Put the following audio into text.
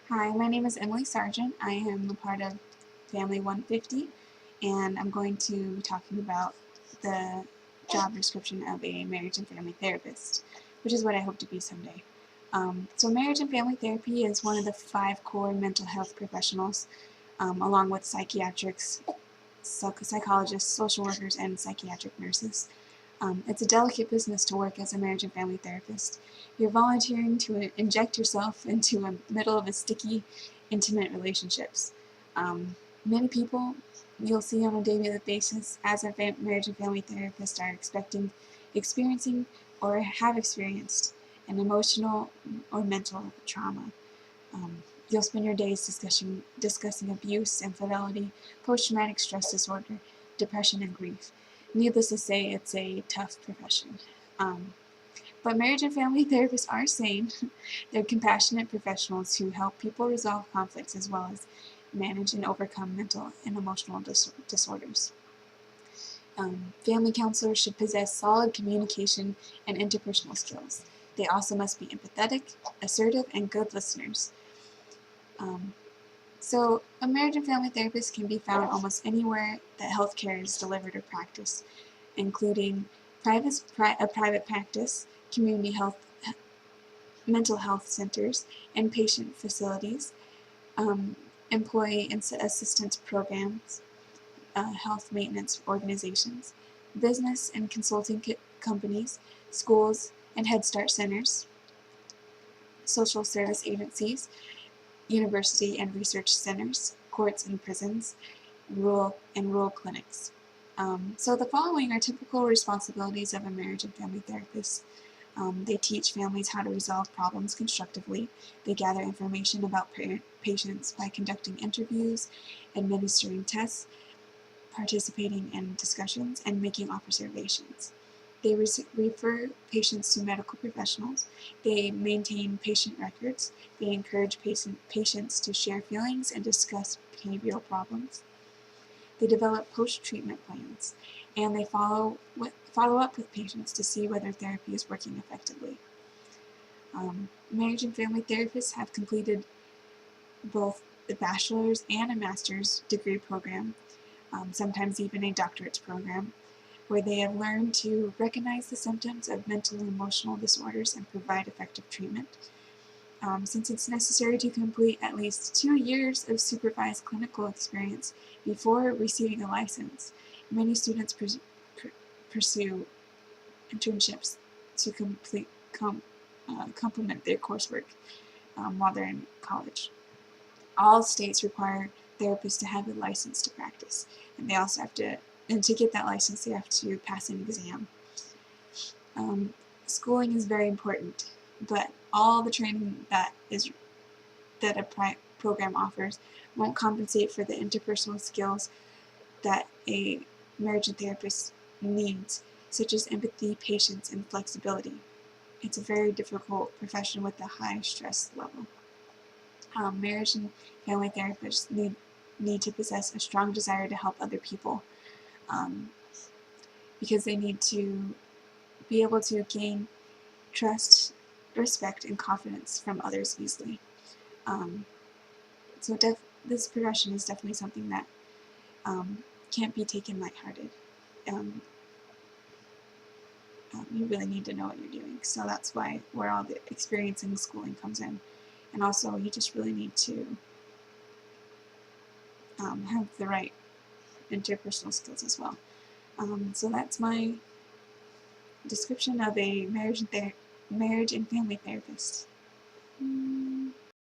Hi, my name is Emily Sargent. I am a part of Family 150, and I'm going to be talking about the job description of a marriage and family therapist, which is what I hope to be someday. So marriage and family therapy is one of the 5 core mental health professionals, along with psychiatrists, psychologists, social workers, and psychiatric nurses. It's a delicate business to work as a marriage and family therapist. You're volunteering to inject yourself into the middle of a sticky, intimate relationships. Many people you'll see on a daily basis as a marriage and family therapist are experiencing, or have experienced an emotional or mental trauma. You'll spend your days discussing abuse, infidelity, post-traumatic stress disorder, depression, and grief. Needless to say, it's a tough profession. Um, but marriage and family therapists are sane. They're compassionate professionals who help people resolve conflicts as well as manage and overcome mental and emotional disorders. Family counselors should possess solid communication and interpersonal skills. They also must be empathetic, assertive, and good listeners. Um, So, a marriage and family therapist can be found almost anywhere that healthcare is delivered or practiced, including a private practice, community health, mental health centers, and patient facilities, um, employee assistance programs, health maintenance organizations, business and consulting companies, schools and Head Start centers, social service agencies, university and research centers, courts and prisons, rural clinics. So the following are typical responsibilities of a marriage and family therapist. They teach families how to resolve problems constructively. They gather information about patients by conducting interviews, administering tests, participating in discussions, and making observations. They refer patients to medical professionals. They maintain patient records. They encourage patients to share feelings and discuss behavioral problems. They develop post-treatment plans, and they follow up with patients to see whether therapy is working effectively. Marriage and family therapists have completed both the bachelor's and a master's degree program, sometimes even a doctorate's program, where they have learned to recognize the symptoms of mental and emotional disorders and provide effective treatment. Since it's necessary to complete at least 2 years of supervised clinical experience before receiving a license, many students pursue internships to complement their coursework while they're in college. All states require therapists to have a license to practice, and they also have to, and to get that license, they have to pass an exam. Schooling is very important, but all the training that a program offers won't compensate for the interpersonal skills that a marriage and therapist needs, such as empathy, patience, and flexibility. It's a very difficult profession with a high stress level. Marriage and family therapists need to possess a strong desire to help other people, um, because they need to be able to gain trust, respect, and confidence from others easily. Um, so this profession is definitely something that can't be taken lighthearted. Um, you really need to know what you're doing. So that's where all the experience in schooling comes in. And also, you just really need to have the right interpersonal skills as well. So that's my description of a marriage and family therapist.